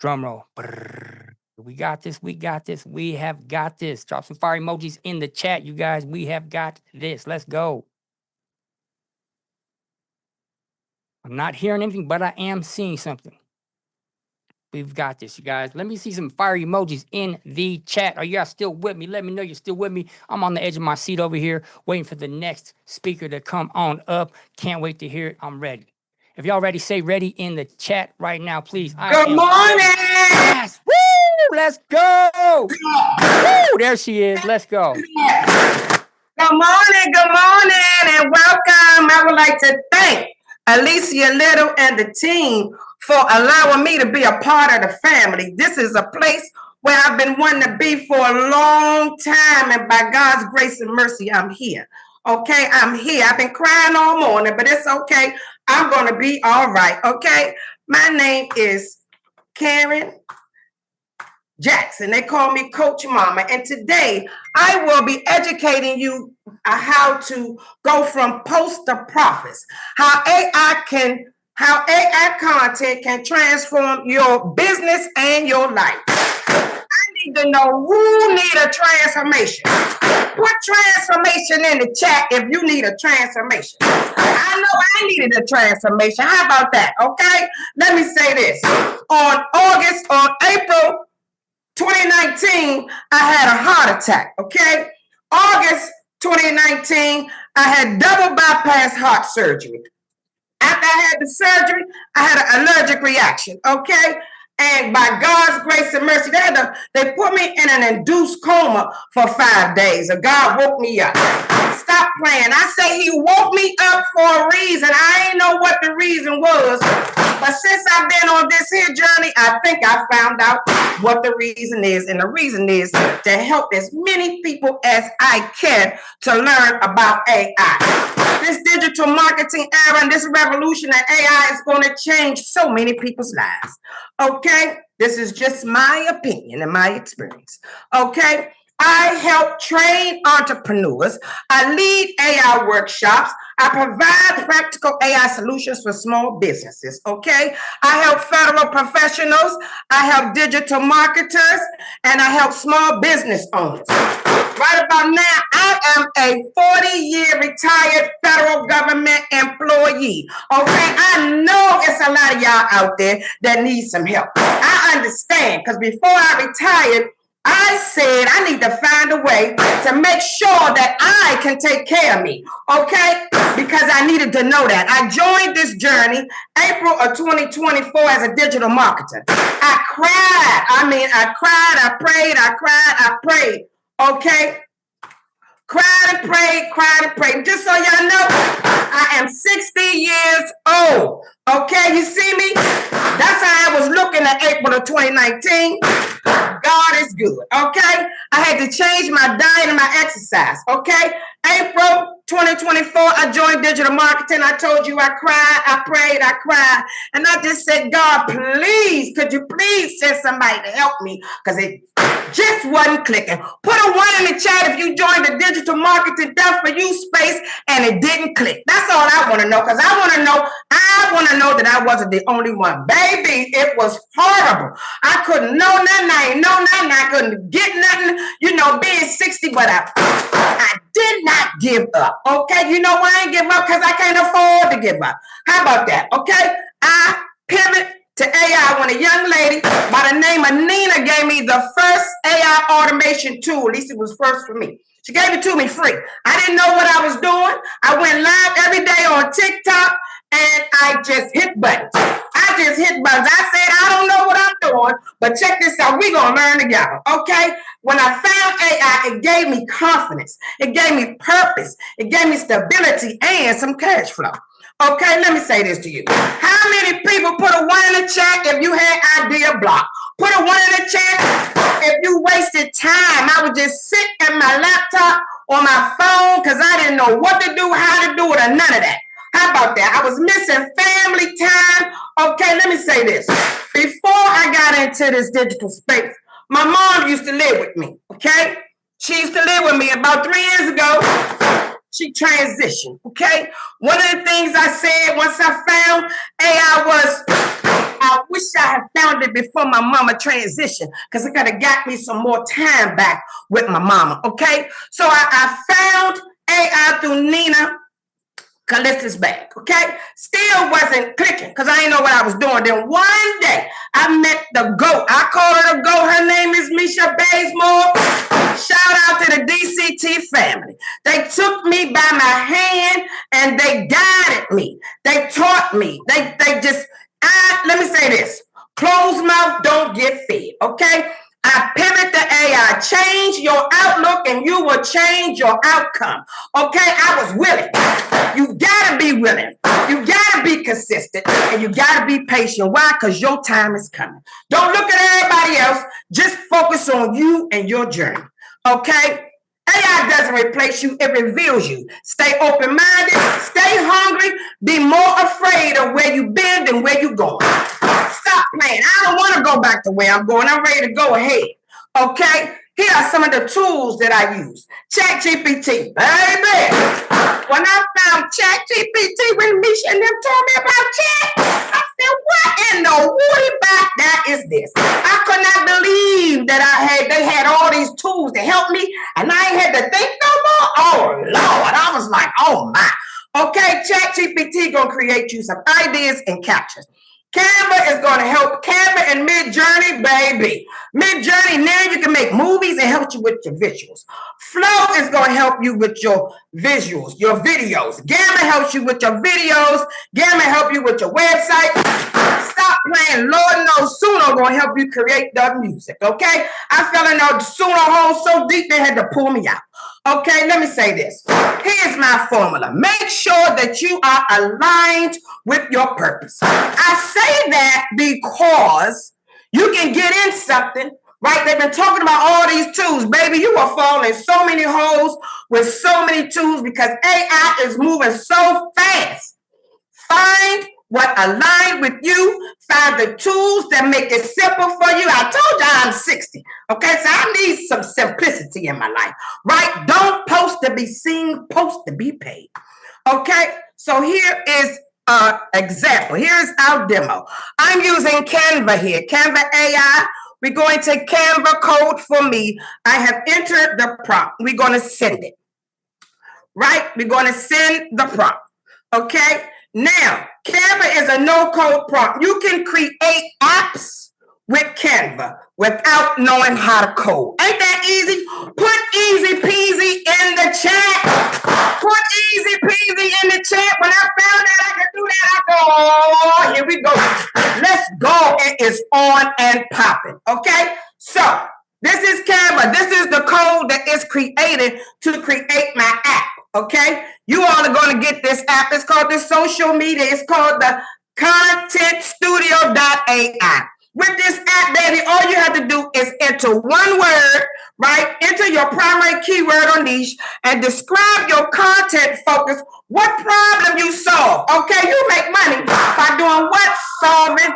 Drum roll. Brrr. We got this. We got this. We have got this. Drop some fire emojis in the chat, you guys. We have got this. Let's go. I'm not hearing anything, but I am seeing something. We've got this, you guys. Let me see some fire emojis in the chat. Are you guys still with me? Let me know you're still with me. I'm on the edge of my seat over here, waiting for the next speaker to come on up. Can't wait to hear it. I'm ready. If y'all ready, say ready in the chat right now, please. Good morning. Yes. Woo! Let's go. Woo! There she is. Let's go. Good morning, and welcome. I would like to thank Alicia Little and the team for allowing me to be a part of the family. This is a place where I've been wanting to be for a long time, and by God's grace and mercy, I'm here. Okay, I'm here. I've been crying all morning, but it's okay. I'm going to be all right, okay? My name is Karen Jackson. They call me Coach Mama, and today I will be educating you how to go from post to profits, how AI content can transform your business and your life. I need to know who need a transformation. Put transformation in the chat if you need a transformation. I know I needed a transformation. How about that? Okay? Let me say this. On April 2019, I had a heart attack. Okay? August 2019, I had double bypass heart surgery. After I had the surgery, I had an allergic reaction, okay? And by God's grace and mercy, they put me in an induced coma for 5 days. And God woke me up. Stop playing. I say he woke me up for a reason. I ain't know what the reason was. But since I've been on this here journey, I think I found out what the reason is. And the reason is to help as many people as I can to learn about AI. This digital marketing era and this revolution of AI is going to change so many people's lives. Okay? This is just my opinion and my experience. Okay? I help train entrepreneurs. I lead AI workshops. I provide practical AI solutions for small businesses, okay? I help federal professionals. I help digital marketers, and I help small business owners. Right about now, I am a 40-year retired federal government employee, okay? I know it's a lot of y'all out there that need some help. I understand, because before I retired, I said I need to find a way to make sure that I can take care of me, okay? Because I needed to know that. I joined this journey April of 2024 as a digital marketer. I cried. I prayed, okay? Cried and prayed. Just so y'all know, I am 60 years old, okay? You see me? That's how I was looking at April of 2019. God is good, okay? I had to change my diet and my exercise, okay? April 2024, I joined digital marketing. I told you I cried, I prayed, I cried. And I just said, God, please, could you please send somebody to help me? Because it just wasn't clicking. Put a 1 in the chat if you joined the digital marketing Done For You space and it didn't click. That's all I want to know, because I want to know that I wasn't the only one. Baby, it was horrible. I couldn't know nothing. I ain't know nothing. I couldn't get nothing. You know, being 60, but I did not give up. Okay, you know why I ain't give up? Because I can't afford to give up. How about that? Okay, I pivot to AI when a young lady by the name of Nina gave me the first AI automation tool. At least it was first for me. She gave it to me free. I didn't know what I was doing. I went live every day on TikTok and I just hit buttons. I said, I don't know what I'm doing, but check this out. We're going to learn together, okay? When I found AI, it gave me confidence. It gave me purpose. It gave me stability and some cash flow. Okay, let me say this to you. How many people put a 1 in the chat if you had idea block? Put a 1 in the chat if you wasted time. I would just sit at my laptop or my phone because I didn't know what to do, how to do it, or none of that. How about that? I was missing family time. Okay, let me say this. Before I got into this digital space, my mom used to live with me, okay? She used to live with me about 3 years ago. She transitioned, okay? One of the things I said once I found AI was, I wish I had found it before my mama transitioned because it could have got me some more time back with my mama, okay? So I found AI through Nina Callista's bag, okay? Still wasn't clicking because I didn't know what I was doing. Then one day, I met the GOAT. I call her the GOAT. Her name is Misha Bazemore. Shout out to the DCT family. They took me by my hand and they guided me. They taught me. They just, let me say this. Closed mouth don't get fed, okay? I pivot the AI, change your outlook and you will change your outcome. Okay, I was willing. You gotta be willing. You gotta be consistent and you gotta be patient. Why? Because your time is coming. Don't look at everybody else. Just focus on you and your journey. Okay? AI doesn't replace you, it reveals you. Stay open-minded, stay hungry, be more afraid of where you've been than where you're going. Stop playing. I don't want to go back to where I'm going. I'm ready to go ahead. Okay? Here are some of the tools that I use. ChatGPT, baby. When I found ChatGPT, when Misha and them told me about Chat, I said, what in the woody back that is this? I could not believe that they had all these tools to help me, and I ain't had to think no more. Oh, Lord. I was like, oh, my. Okay, ChatGPT going to create you some ideas and captions. Canva is going to help. Canva and Midjourney, baby. Midjourney, now you can make movies and help you with your visuals. Flow is going to help you with your visuals, your videos. Gamma helps you with your videos. Gamma help you with your website. Stop playing. Lord knows Suno going to help you create the music, okay? I fell in the Suno hole so deep they had to pull me out. Okay, let me say this. Here's my formula. Make sure that you are aligned with your purpose. I say that because you can get in something, right? They've been talking about all these tools. Baby, you will fall in so many holes with so many tools because AI is moving so fast. Find what aligns with you. Find the tools that make it simple for you. I told you I'm 60. Okay, so I need some simplicity in my life, right? Don't post to be seen, post to be paid. Okay, so here is an example. Here's our demo. I'm using Canva here, Canva AI. We're going to Canva code for me. I have entered the prompt. We're going to send it, right? We're going to send the prompt, okay? Now, Canva is a no-code prompt. You can create apps with Canva without knowing how to code. Ain't that easy? Put easy peasy in the chat. Put easy peasy in the chat. When I found out I could do that, I thought, oh, here we go. Let's go. It is on and popping. Okay? So, this is Canva. This is the code that is created to create my app. Okay? You all are going to get this app. It's called the social media. It's called the Content Studio.ai. With this app, baby, all you have to do is enter one word, right? Enter your primary keyword or niche and describe your content focus, what problem you solve. Okay, you make money by doing what? Solving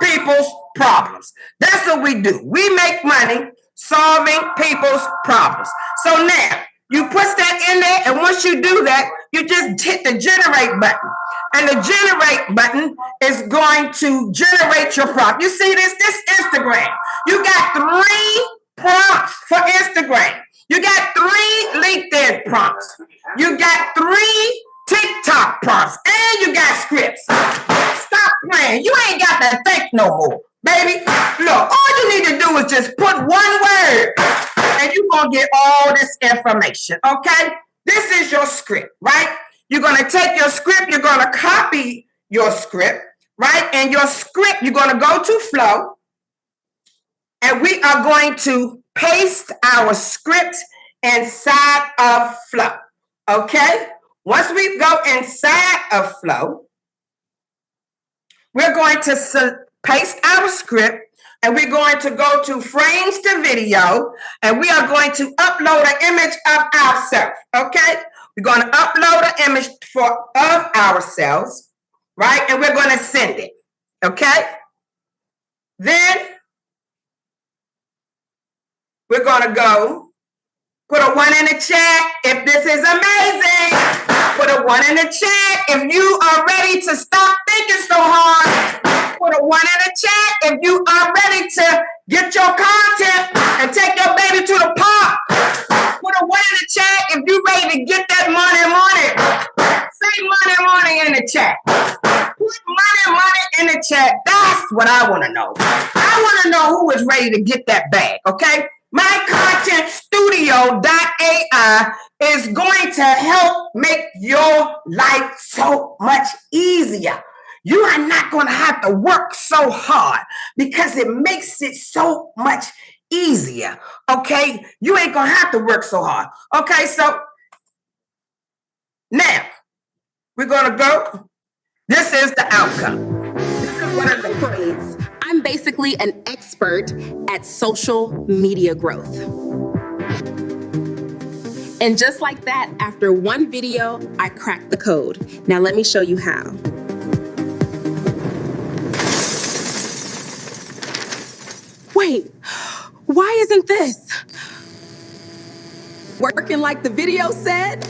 people's problems. That's what we do. We make money solving people's problems. So now, you put that in there, and once you do that, you just hit the generate button. And the generate button is going to generate your prompt. You see this? This Instagram. You got 3 prompts for Instagram. You got 3 LinkedIn prompts. You got 3 TikTok prompts. And you got scripts. Stop playing. You ain't got to think no more. Baby, look, all you need to do is just put one word and you're going to get all this information, okay? This is your script, right? You're going to take your script, you're going to copy your script, right? And your script, you're going to go to Flow, and we are going to paste our script inside of Flow, okay? Once we go inside of Flow, we're going to paste our script, and we're going to go to frames to video, and we are going to upload an image of ourselves, okay? We're going to upload an image of ourselves, right? And we're going to send it, okay? Then we're going to go put a 1 in the chat if this is amazing. Put a 1 in the chat if you are ready to stop thinking thinking so hard, put a 1 in the chat if you are ready to get your content and take your baby to the park. Put a 1 in the chat if you ready to get that money. Say money in the chat. Put money in the chat. That's what I want to know. I want to know who is ready to get that bag, okay? My content studio.ai is going to help make your life so much easier. You are not going to have to work so hard because it makes it so much easier, okay? You ain't going to have to work so hard, okay? So now we're going to go. This is the outcome. This is what I'm grades. I'm basically an expert at social media growth. And just like that, after one video, I cracked the code. Now let me show you how. Wait, why isn't this working like the video said?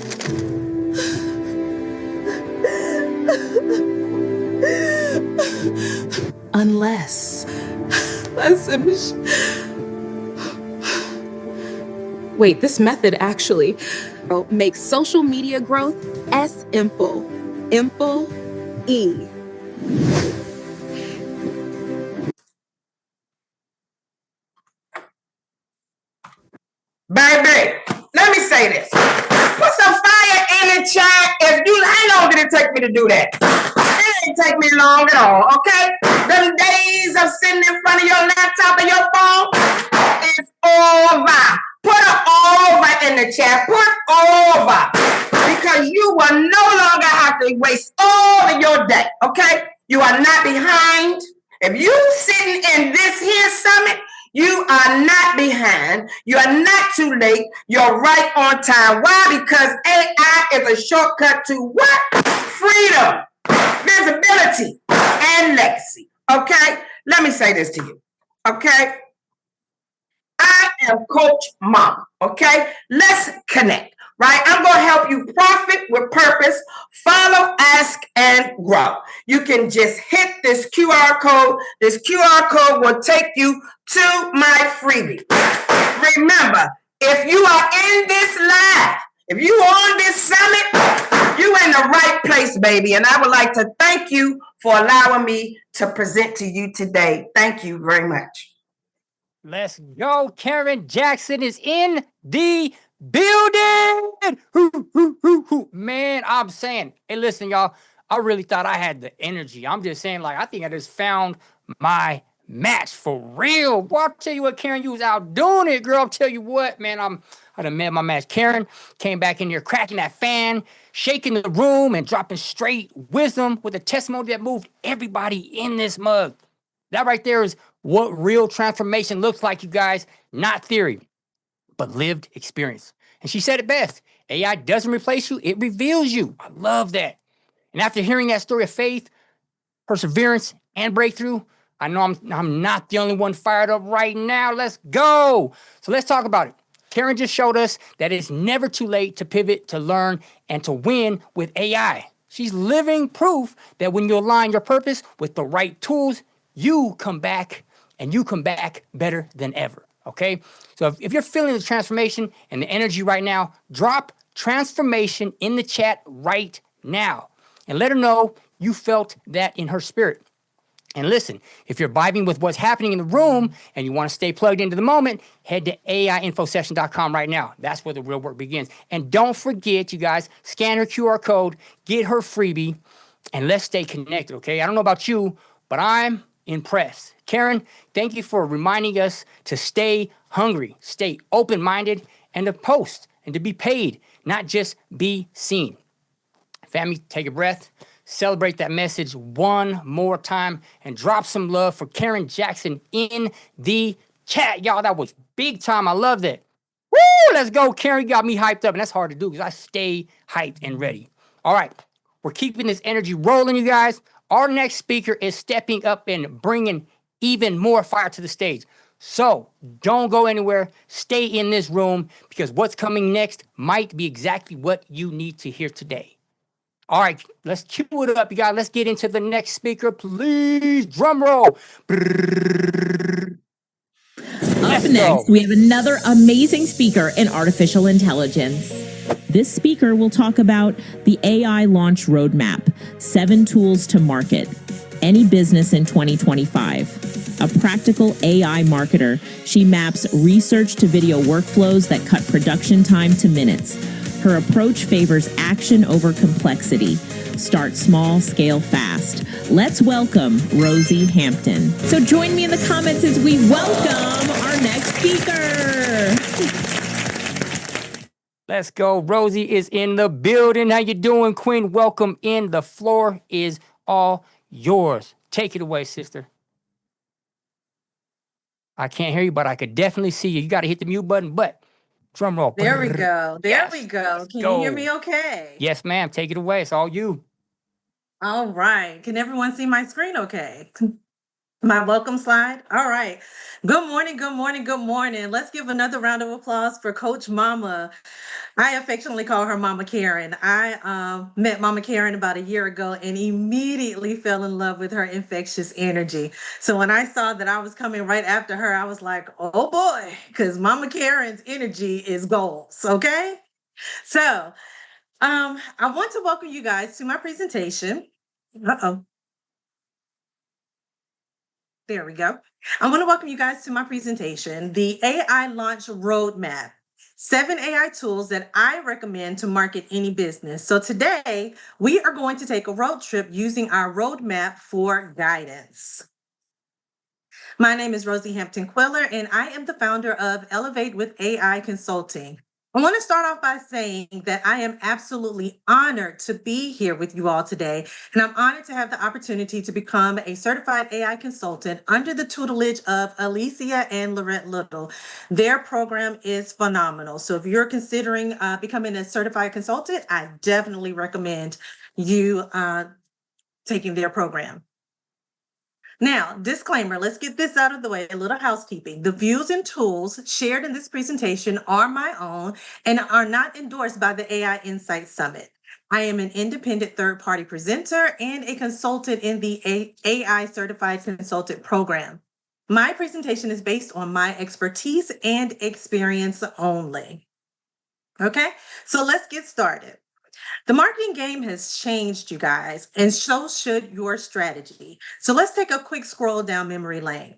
Unless. Wait, this method actually makes social media growth simple. Baby, let me say this. Put some fire in the chat if you, how long did it take me to do that? It didn't take me long at all, okay? Them days of sitting in front of your laptop and your phone is over. Put an over in the chat. Put over. Because you will no longer have to waste all of your day, okay? You are not behind. If you sitting in this here summit, you are not behind. You are not too late. You're right on time. Why? Because AI is a shortcut to what? Freedom, visibility, and legacy. Okay? Let me say this to you. Okay? I am Coach Mom. Okay? Let's connect. Right? I'm going to help you profit with purpose, follow, ask, and grow. You can just hit this QR code. This QR code will take you to my freebie. Remember, if you are in this live, if you on this summit, you in the right place, baby. And I would like to thank you for allowing me to present to you today. Thank you very much. Let's go. Karen Jackson is in the building. Man, I'm saying, hey, listen, y'all, I really thought I had the energy. I'm just saying, like, I think I just found my match for real. Boy, I'll tell you what, Karen, you was out doing it, girl. I'll tell you what, man, I done met my match. Karen came back in here cracking that fan, shaking the room, and dropping straight wisdom with a testimony that moved everybody in this mug. That right there is what real transformation looks like, you guys. Not theory, but lived experience. And she said it best. AI doesn't replace you, it reveals you. I love that. And after hearing that story of faith, perseverance, and breakthrough, I know I'm not the only one fired up right now. Let's go. So let's talk about it. Karen just showed us that it's never too late to pivot, to learn, and to win with AI. She's living proof that when you align your purpose with the right tools, you come back, and you come back better than ever, okay? So if you're feeling the transformation and the energy right now, drop transformation in the chat right now and let her know you felt that in her spirit. And listen, if you're vibing with what's happening in the room and you want to stay plugged into the moment, head to AIinfosession.com right now. That's where the real work begins. And don't forget, you guys, scan her QR code, get her freebie, and let's stay connected, okay? I don't know about you, but I'm impressed. Karen, thank you for reminding us to stay hungry, stay open-minded, and to post and to be paid, not just be seen. Family, take a breath. Celebrate that message one more time and drop some love for Karen Jackson in the chat. Y'all, that was big time. I love that. Woo! Let's go. Karen got me hyped up, and that's hard to do because I stay hyped and ready. All right. We're keeping this energy rolling, you guys. Our next speaker is stepping up and bringing even more fire to the stage. So don't go anywhere. Stay in this room because what's coming next might be exactly what you need to hear today. All right, let's cue it up, you guys. Let's get into the next speaker, please. Drum roll. Up next, we have another amazing speaker in artificial intelligence. This speaker will talk about the AI launch roadmap, 7 tools to market any business in 2025. A practical AI marketer, she maps research to video workflows that cut production time to minutes. Her approach favors action over complexity. Start small, scale fast. Let's welcome Rosie Hampton. So join me in the comments as we welcome our next speaker. Let's go. Rosie is in the building. How you doing, Queen? Welcome in. The floor is all yours. Take it away, sister. I can't hear you, but I could definitely see you. You got to hit the mute button, but drum roll. There we go. There we go. Let's Can go. you hear me okay? Yes, ma'am. Take it away. It's all you. All right. Can everyone see my screen okay? My welcome slide? All right. Good morning, good morning, good morning. Let's give another round of applause for Coach Mama. I affectionately call her Mama Karen. I met Mama Karen about a year ago and immediately fell in love with her infectious energy. So when I saw that I was coming right after her, I was like, oh boy, because Mama Karen's energy is goals, okay? So I want to welcome you guys to my presentation. Uh-oh. There we go. I want to welcome you guys to my presentation, the AI Launch Roadmap, 7 AI tools that I recommend to market any business. So today, we are going to take a road trip using our roadmap for guidance. My name is Rosie Hampton Queller, and I am the founder of Elevate with AI Consulting. I want to start off by saying that I am absolutely honored to be here with you all today, and I'm honored to have the opportunity to become a certified AI consultant under the tutelage of Alicia and Lorette Little. Their program is phenomenal. So if you're considering becoming a certified consultant, I definitely recommend you taking their program. Now, disclaimer, let's get this out of the way, a little housekeeping. The views and tools shared in this presentation are my own and are not endorsed by the AI Insight Summit. I am an independent third-party presenter and a consultant in the AI Certified Consultant Program. My presentation is based on my expertise and experience only. Okay, so let's get started. The marketing game has changed, you guys, and so should your strategy. So let's take a quick scroll down memory lane.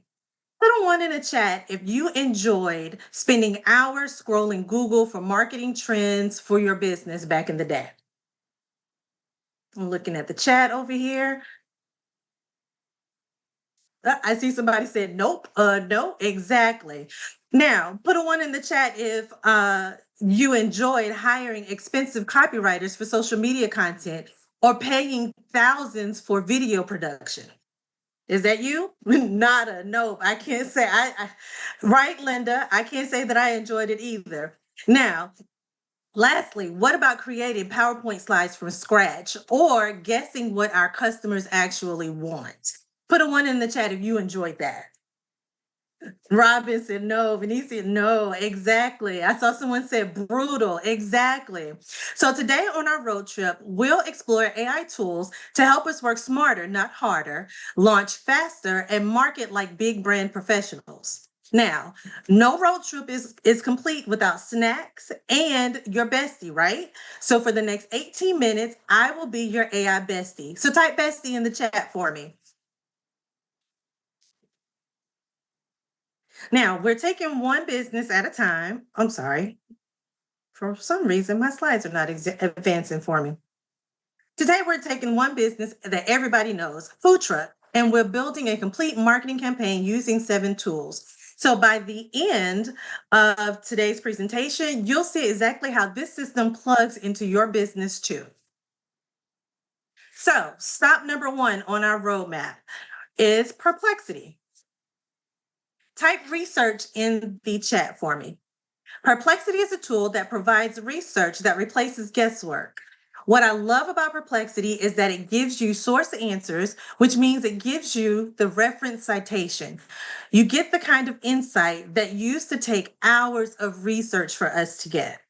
Put a 1 in the chat if you enjoyed spending hours scrolling Google for marketing trends for your business back in the day. I'm looking at the chat over here. I see somebody said, nope, no, exactly. Now, put a 1 in the chat if you enjoyed hiring expensive copywriters for social media content or paying thousands for video production. Is that you? Not a nope. I can't say right, Linda. I can't say that I enjoyed it either. Now, lastly, what about creating PowerPoint slides from scratch or guessing what our customers actually want? Put a 1 in the chat if you enjoyed that. Robin said no. Venicia, no, exactly. I saw someone said brutal, exactly. So today on our road trip, we'll explore AI tools to help us work smarter, not harder, launch faster, and market like big brand professionals. Now, no road trip is complete without snacks and your bestie, right? So for the next 18 minutes, I will be your AI bestie. So type bestie in the chat for me. Now, we're taking one business at a time. I'm sorry. For some reason, my slides are not advancing for me. Today, we're taking one business that everybody knows, food truck, and we're building a complete marketing campaign using 7 tools. So by the end of today's presentation, you'll see exactly how this system plugs into your business too. So stop number 1 on our roadmap is perplexity. Type research in the chat for me. Perplexity is a tool that provides research that replaces guesswork. What I love about Perplexity is that it gives you source answers, which means it gives you the reference citation. You get the kind of insight that used to take hours of research for us to get.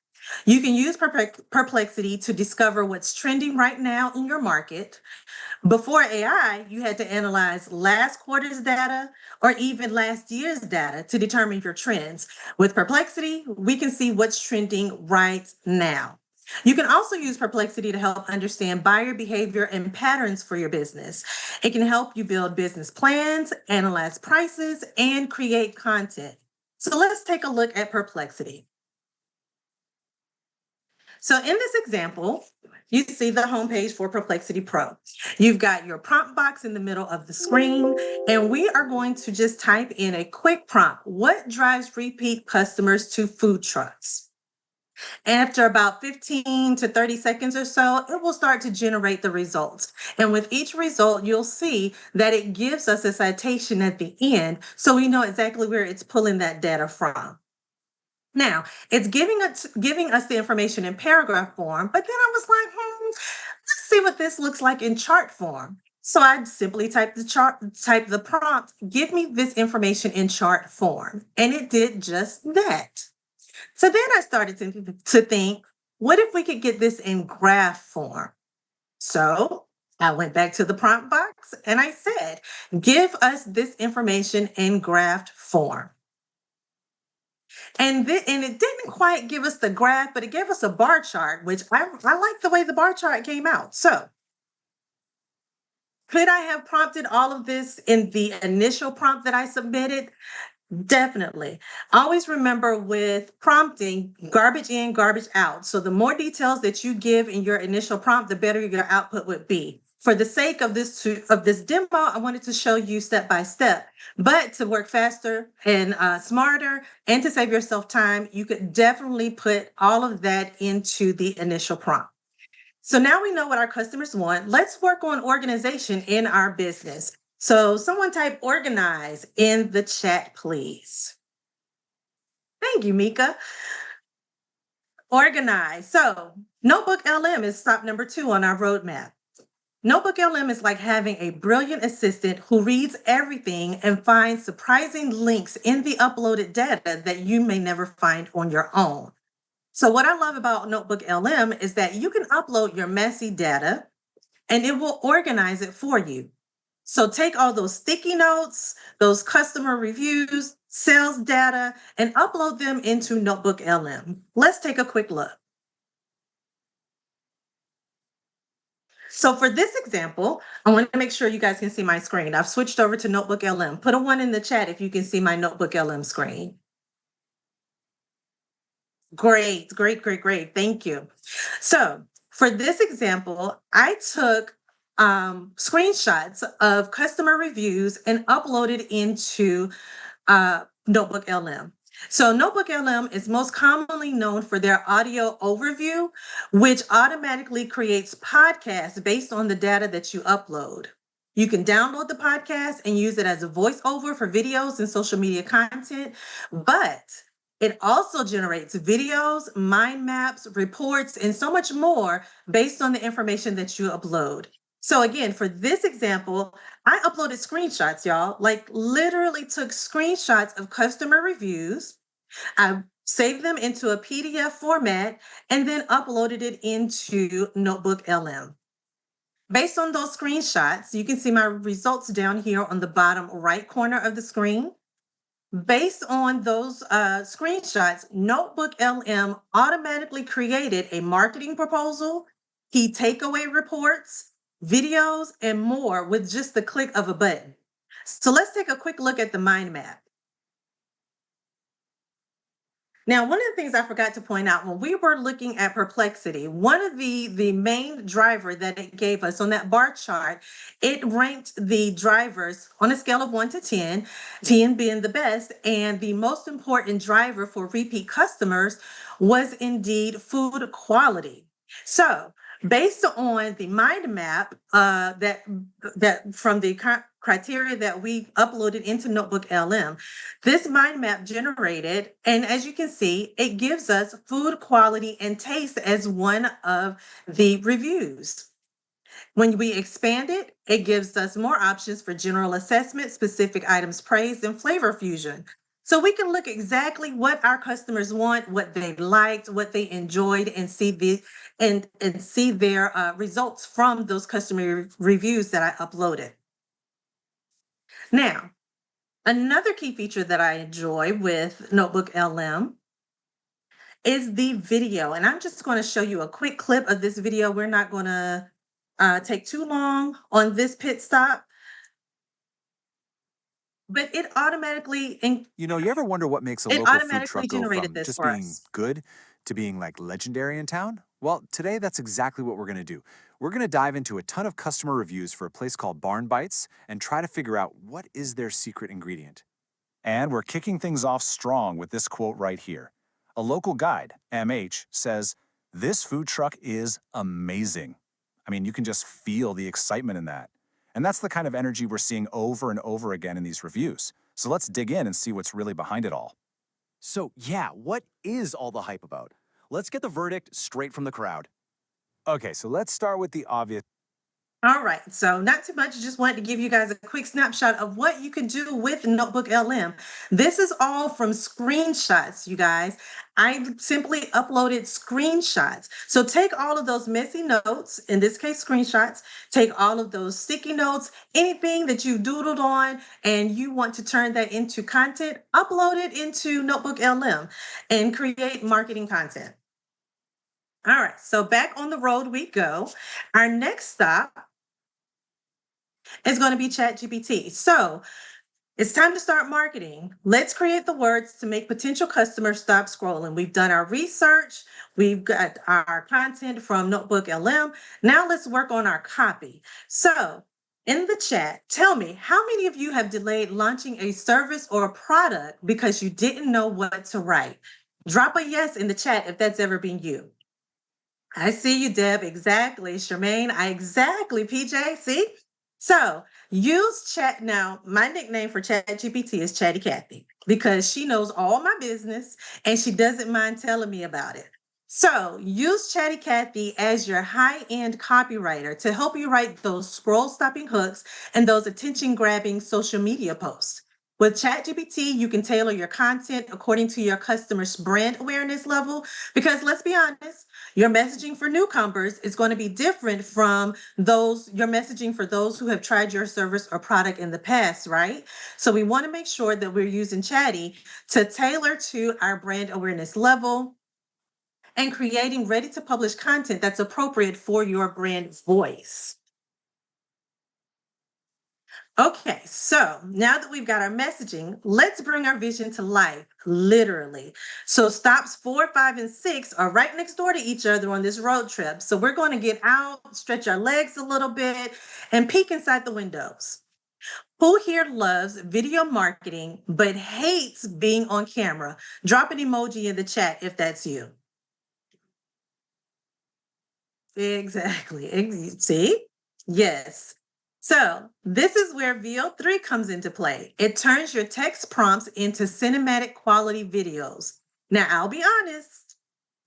You can use Perplexity to discover what's trending right now in your market. Before AI, you had to analyze last quarter's data or even last year's data to determine your trends. With Perplexity, we can see what's trending right now. You can also use Perplexity to help understand buyer behavior and patterns for your business. It can help you build business plans, analyze prices, and create content. So let's take a look at Perplexity. So in this example, you see the homepage for Perplexity Pro. You've got your prompt box in the middle of the screen, and we are going to just type in a quick prompt. What drives repeat customers to food trucks? After about 15 to 30 seconds or so, it will start to generate the results. And with each result, you'll see that it gives us a citation at the end, so we know exactly where it's pulling that data from. Now, it's giving us the information in paragraph form, but then I was like, let's see what this looks like in chart form. So I simply type the prompt, give me this information in chart form. And it did just that. So then I started to think, what if we could get this in graph form? So I went back to the prompt box and I said, give us this information in graph form. And it didn't quite give us the graph, but it gave us a bar chart, which I like the way the bar chart came out. So could I have prompted all of this in the initial prompt that I submitted? Definitely. Always remember with prompting, garbage in, garbage out. So the more details that you give in your initial prompt, the better your output would be. For the sake of this demo, I wanted to show you step by step. But to work faster and smarter and to save yourself time, you could definitely put all of that into the initial prompt. So now we know what our customers want. Let's work on organization in our business. So someone type organize in the chat, please. Thank you, Mika. Organize. So Notebook LM is stop number 2 on our roadmap. Notebook LM is like having a brilliant assistant who reads everything and finds surprising links in the uploaded data that you may never find on your own. So what I love about Notebook LM is that you can upload your messy data and it will organize it for you. So take all those sticky notes, those customer reviews, sales data, and upload them into Notebook LM. Let's take a quick look. So for this example, I want to make sure you guys can see my screen. I've switched over to Notebook LM. Put a 1 in the chat if you can see my Notebook LM screen. Great, great, great, great. Thank you. So for this example, I took screenshots of customer reviews and uploaded into Notebook LM. So Notebook LM is most commonly known for their audio overview, which automatically creates podcasts based on the data that you upload. You can download the podcast and use it as a voiceover for videos and social media content, but it also generates videos, mind maps, reports, and so much more based on the information that you upload. So again, for this example, I uploaded screenshots, y'all, like literally took screenshots of customer reviews. I saved them into a PDF format and then uploaded it into Notebook LM. Based on those screenshots, you can see my results down here on the bottom right corner of the screen. Based on those screenshots, Notebook LM automatically created a marketing proposal, key takeaway reports, videos, and more with just the click of a button. So let's take a quick look at the mind map. Now, one of the things I forgot to point out when we were looking at Perplexity, one of the main driver that it gave us on that bar chart, it ranked the drivers on a scale of 1 to 10, 10 being the best, and the most important driver for repeat customers was indeed food quality. So based on the mind map that from the criteria that we uploaded into Notebook LM, this mind map generated, and as you can see, it gives us food quality and taste as one of the reviews. When we expand it, it gives us more options for general assessment, specific items praised, and flavor fusion. So we can look exactly what our customers want, what they liked, what they enjoyed, and see and see their results from those customer reviews that I uploaded. Now, another key feature that I enjoy with Notebook LM is the video. And I'm just going to show you a quick clip of this video. We're not going to take too long on this pit stop, but it automatically You know, you ever wonder what makes a it local food automatically truck go generated from this just for being us. good to being like legendary in town? Well, today that's exactly what we're going to do. We're going to dive into a ton of customer reviews for a place called Barn Bites and try to figure out what is their secret ingredient. And we're kicking things off strong with this quote right here. A local guide, MH, says, "This food truck is amazing." I mean, you can just feel the excitement in that. And that's the kind of energy we're seeing over and over again in these reviews. So let's dig in and see what's really behind it all. So, yeah, what is all the hype about? Let's get the verdict straight from the crowd. Okay, so let's start with the obvious. All right, so not too much. Just wanted to give you guys a quick snapshot of what you can do with Notebook LM. This is all from screenshots, you guys. I simply uploaded screenshots. So take all of those messy notes, in this case, screenshots, take all of those sticky notes, anything that you doodled on, and you want to turn that into content, upload it into Notebook LM and create marketing content. All right, so back on the road we go. Our next stop is going to be ChatGPT. So it's time to start marketing. Let's create the words to make potential customers stop scrolling. We've done our research. We've got our content from Notebook LM. Now let's work on our copy. So in the chat, tell me, how many of you have delayed launching a service or a product because you didn't know what to write? Drop a yes in the chat if that's ever been you. I see you, Deb. Exactly. Charmaine, exactly. PJ, see? So use chat. Now, my nickname for ChatGPT is Chatty Cathy because she knows all my business and she doesn't mind telling me about it. So use Chatty Cathy as your high-end copywriter to help you write those scroll-stopping hooks and those attention-grabbing social media posts. With ChatGPT, you can tailor your content according to your customer's brand awareness level because let's be honest, your messaging for newcomers is going to be different from your messaging for those who have tried your service or product in the past, right? So we want to make sure that we're using Chatty to tailor to our brand awareness level and creating ready to publish content that's appropriate for your brand voice. Okay, so now that we've got our messaging, let's bring our vision to life, literally. So stops 4, 5, and 6 are right next door to each other on this road trip. So we're going to get out, stretch our legs a little bit, and peek inside the windows. Who here loves video marketing but hates being on camera? Drop an emoji in the chat if that's you. Exactly. See? Yes. So this is where VO3 comes into play. It turns your text prompts into cinematic quality videos. Now, I'll be honest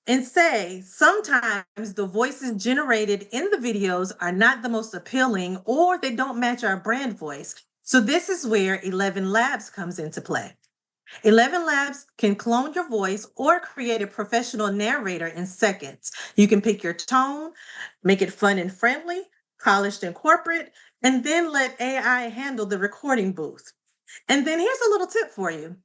and say sometimes the voices generated in the videos are not the most appealing or they don't match our brand voice. So this is where 11 Labs comes into play. 11 Labs can clone your voice or create a professional narrator in seconds. You can pick your tone, make it fun and friendly, polished and corporate, and then let AI handle the recording booth. And then here's a little tip for you.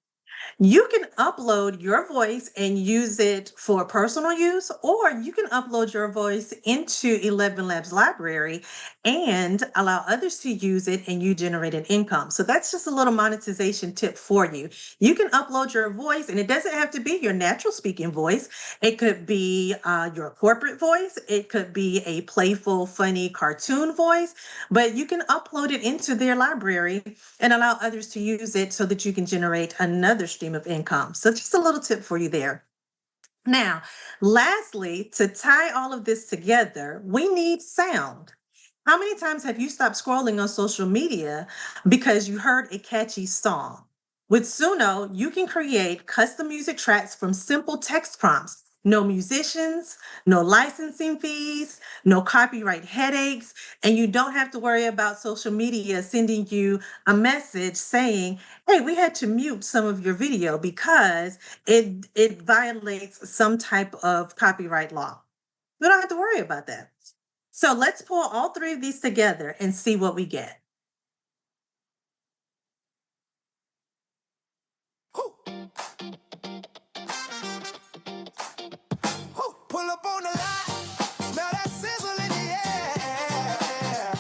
You can upload your voice and use it for personal use, or you can upload your voice into 11 Labs library and allow others to use it and you generate an income. So that's just a little monetization tip for you. You can upload your voice and it doesn't have to be your natural speaking voice. It could be your corporate voice. It could be a playful, funny cartoon voice, but you can upload it into their library and allow others to use it so that you can generate another stream of income. So just a little tip for you there. Now, lastly, to tie all of this together, we need sound. How many times have you stopped scrolling on social media because you heard a catchy song? With Suno, you can create custom music tracks from simple text prompts. no musicians, no licensing fees, no copyright headaches, and you don't have to worry about social media sending you a message saying, hey, we had to mute some of your video because it violates some type of copyright law. We don't have to worry about that. So let's pull all three of these together and see what we get. Pull up on the lot, smell that sizzle in the air.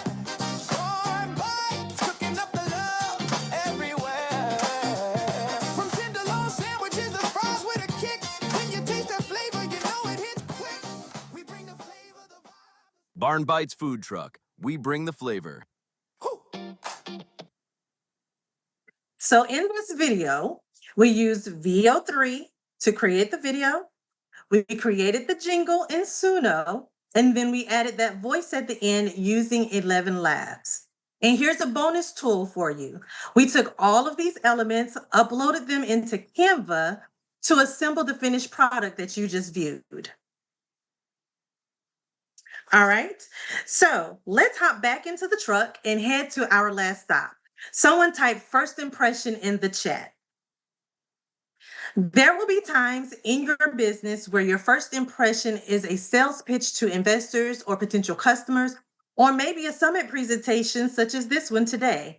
Corn bites, cooking up the love everywhere. From tenderloin sandwiches to fries with a kick. When you taste that flavor, you know it hits quick. We bring the flavor, the vibe. Barn Bites Food Truck. We bring the flavor. So in this video, we used VO3 to create the video. We created the jingle in Suno, and then we added that voice at the end using 11 Labs. And here's a bonus tool for you. We took all of these elements, uploaded them into Canva to assemble the finished product that you just viewed. All right, so let's hop back into the truck and head to our last stop. Someone type first impression in the chat. There will be times in your business where your first impression is a sales pitch to investors or potential customers, or maybe a summit presentation such as this one today.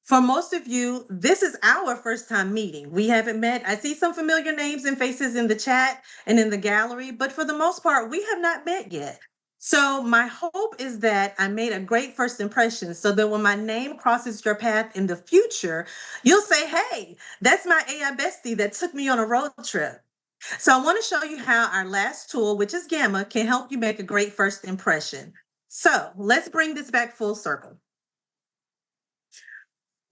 For most of you, this is our first time meeting. We haven't met. I see some familiar names and faces in the chat and in the gallery, but for the most part, we have not met yet. So my hope is that I made a great first impression so that when my name crosses your path in the future, you'll say, hey, that's my AI bestie that took me on a road trip. So I want to show you how our last tool, which is Gamma, can help you make a great first impression. So let's bring this back full circle.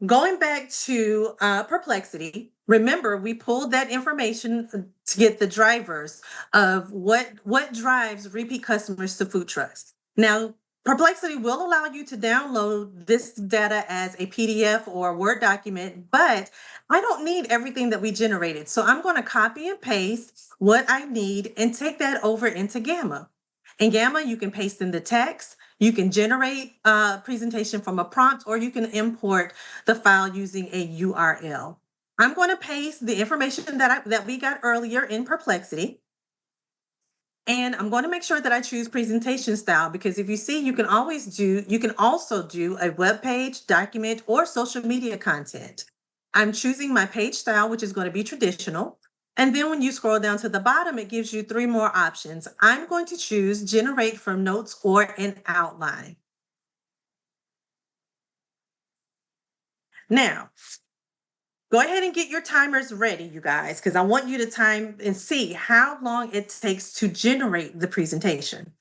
Going back to Perplexity, remember we pulled that information to get the drivers of what drives repeat customers to food trucks. Now, Perplexity will allow you to download this data as a PDF or a Word document, but I don't need everything that we generated. So I'm going to copy and paste what I need and take that over into Gamma. In Gamma, you can paste in the text. You can generate a presentation from a prompt, or you can import the file using a URL. I'm going to paste the information that we got earlier in Perplexity. And I'm going to make sure that I choose presentation style, because if you see, you can also do a web page, document, or social media content. I'm choosing my page style, which is going to be traditional. And then when you scroll down to the bottom, it gives you three more options. I'm going to choose generate from notes or an outline. Now, go ahead and get your timers ready, you guys, because I want you to time and see how long it takes to generate the presentation.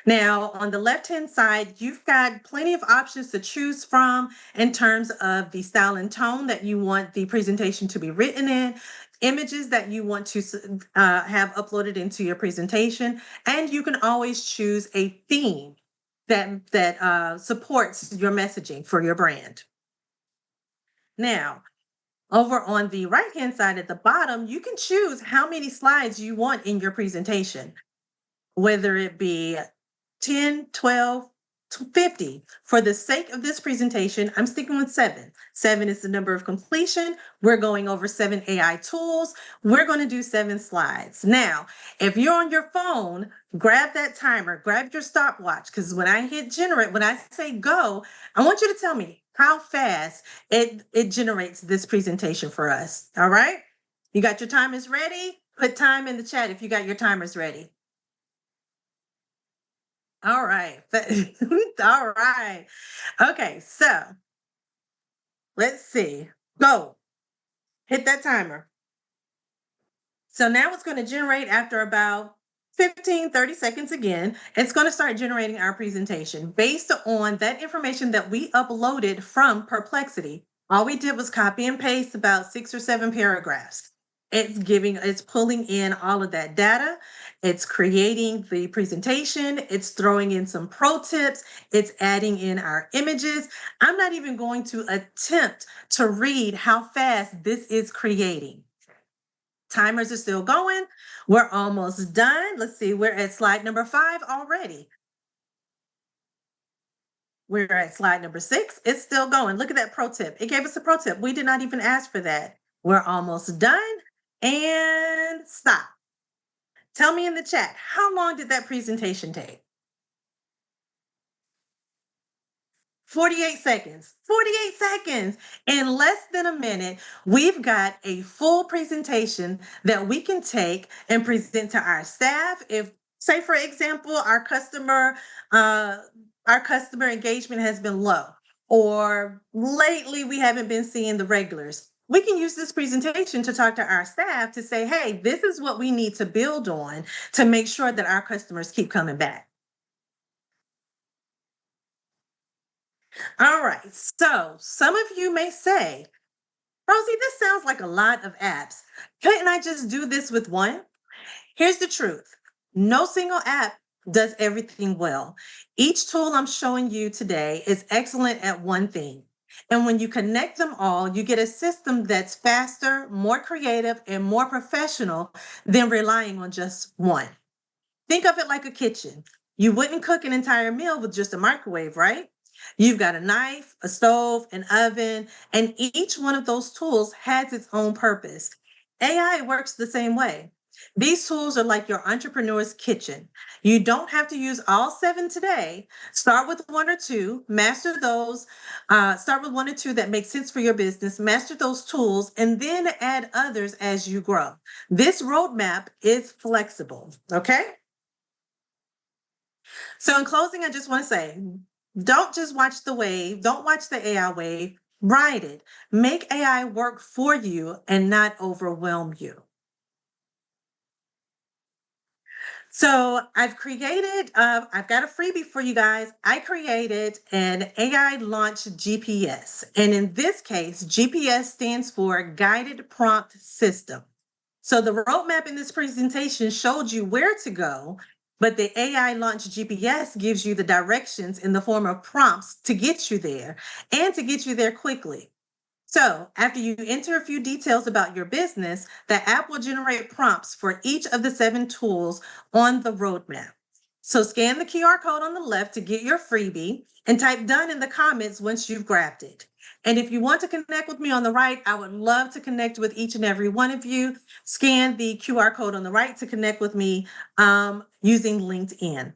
Now, on the left-hand side, you've got plenty of options to choose from in terms of the style and tone that you want the presentation to be written in, images that you want to have uploaded into your presentation, and you can always choose a theme that supports your messaging for your brand. Now, over on the right-hand side at the bottom, you can choose how many slides you want in your presentation, whether it be 10, 12, 50. For the sake of this presentation, I'm sticking with 7. 7 is the number of completion. We're going over 7 AI tools. We're going to do 7 slides. Now, if you're on your phone, grab that timer, grab your stopwatch, because when I hit generate, when I say go, I want you to tell me how fast it generates this presentation for us. All right? You got your timers ready? Put time in the chat if you got your timers ready. All right. All right. Okay, so let's see. Go. Hit that timer. So now it's going to generate after about 15, 30 seconds again. It's going to start generating our presentation based on that information that we uploaded from Perplexity. All we did was copy and paste about 6 or 7 paragraphs. It's pulling in all of that data. It's creating the presentation. It's throwing in some pro tips. It's adding in our images. I'm not even going to attempt to read how fast this is creating. Timers are still going. We're almost done. Let's see, we're at slide number 5 already. We're at slide number 6. It's still going. Look at that pro tip. It gave us a pro tip. We did not even ask for that. We're almost done. And stop. Tell me in the chat, how long did that presentation take? 48 seconds. 48 seconds. In less than a minute, we've got a full presentation that we can take and present to our staff. If, say, for example, our customer engagement has been low, or lately we haven't been seeing the regulars, we can use this presentation to talk to our staff to say, hey, this is what we need to build on to make sure that our customers keep coming back. All right, so some of you may say, Rosie, this sounds like a lot of apps. Couldn't I just do this with one? Here's the truth. No single app does everything well. Each tool I'm showing you today is excellent at one thing. And when you connect them all, you get a system that's faster, more creative, and more professional than relying on just one. Think of it like a kitchen. You wouldn't cook an entire meal with just a microwave, right? You've got a knife, a stove, an oven, and each one of those tools has its own purpose. AI works the same way. These tools are like your entrepreneur's kitchen. You don't have to use all 7 today. Start with 1 or 2, master those. Start with 1 or 2 that make sense for your business, master those tools, and then add others as you grow. This roadmap is flexible, okay? So in closing, I just want to say, don't just watch the wave. Don't watch the AI wave. Ride it. Make AI work for you and not overwhelm you. So I've got a freebie for you guys. I created an AI launch GPS. And in this case, GPS stands for Guided Prompt System. So the roadmap in this presentation showed you where to go, but the AI Launch GPS gives you the directions in the form of prompts to get you there and to get you there quickly. So after you enter a few details about your business, the app will generate prompts for each of the 7 tools on the roadmap. So scan the QR code on the left to get your freebie and type done in the comments once you've grabbed it. And if you want to connect with me on the right, I would love to connect with each and every one of you. Scan the QR code on the right to connect with me using LinkedIn.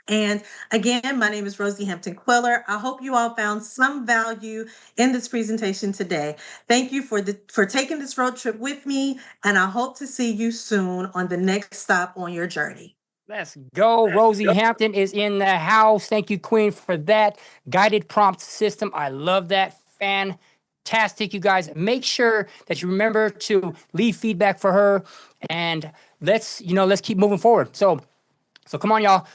And again, my name is Rosie Hampton Queller. I hope you all found some value in this presentation today. Thank you for taking this road trip with me, and I hope to see you soon on the next stop on your journey. Let's go. Rosie Hampton is in the house. Thank you, Queen, for that guided prompt system. I love that. Fantastic, you guys. Make sure that you remember to leave feedback for her, and let's keep moving forward. So come on, y'all.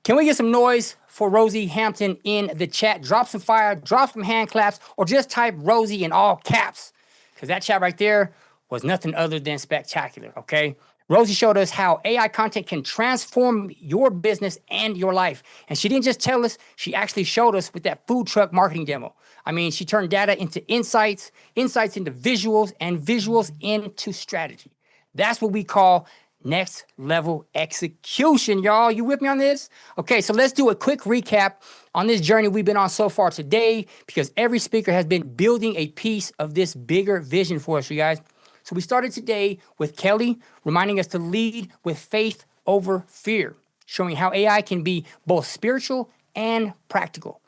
Can we get some noise for Rosie Hampton in the chat? Drop some fire, drop some hand claps, or just type Rosie in all caps, because that chat right there was nothing other than spectacular, okay? Rosie showed us how AI content can transform your business and your life. And she didn't just tell us, she actually showed us with that food truck marketing demo. I mean, she turned data into insights, insights into visuals, and visuals into strategy. That's what we call next level execution, y'all. You with me on this? Okay, so let's do a quick recap on this journey we've been on so far today, because every speaker has been building a piece of this bigger vision for us, you guys. So we started today with Kelly reminding us to lead with faith over fear, showing how AI can be both spiritual and practical.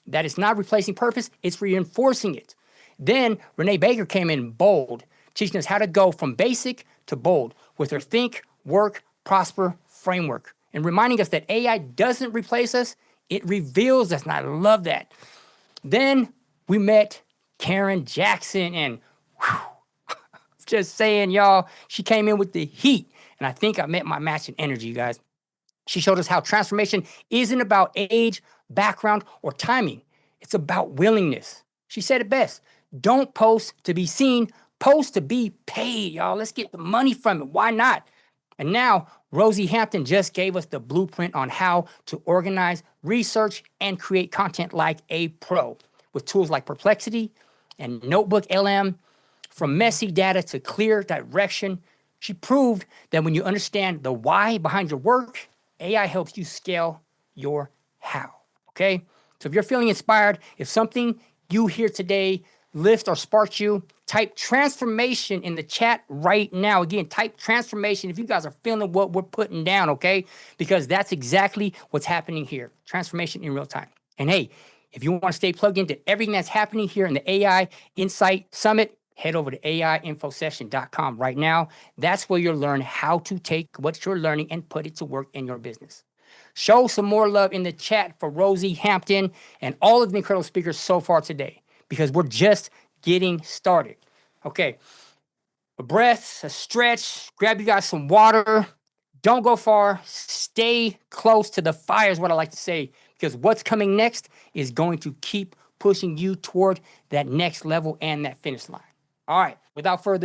That it's not replacing purpose, it's reinforcing it. Then Renee Baker came in bold, teaching us how to go from basic to bold with her Think, Work, Prosper framework, and reminding us that AI doesn't replace us, it reveals us, and I love that. Then we met Karen Jackson, and just saying, y'all, she came in with the heat, and I think I met my match in energy, you guys. She showed us how transformation isn't about age, background, or timing. It's about willingness. She said it best. Don't post to be seen, post to be paid, y'all. Let's get the money from it. Why not? And now, Rosie Hampton just gave us the blueprint on how to organize, research, and create content like a pro with tools like Perplexity and Notebook LM from messy data to clear direction. She proved that when you understand the why behind your work, AI helps you scale your how. Okay? So if you're feeling inspired, if something you hear today lifts or sparks you, type transformation in the chat right now. Again, type transformation if you guys are feeling what we're putting down, okay? Because that's exactly what's happening here. Transformation in real time. And hey, if you want to stay plugged into everything that's happening here in the AI Insight Summit, head over to AIinfosession.com right now. That's where you'll learn how to take what you're learning and put it to work in your business. Show some more love in the chat for Rosie Hampton and all of the incredible speakers so far today, because we're just getting started. Okay, a breath, a stretch, grab you guys some water. Don't go far. Stay close to the fire is what I like to say, because what's coming next is going to keep pushing you toward that next level and that finish line. All right, without further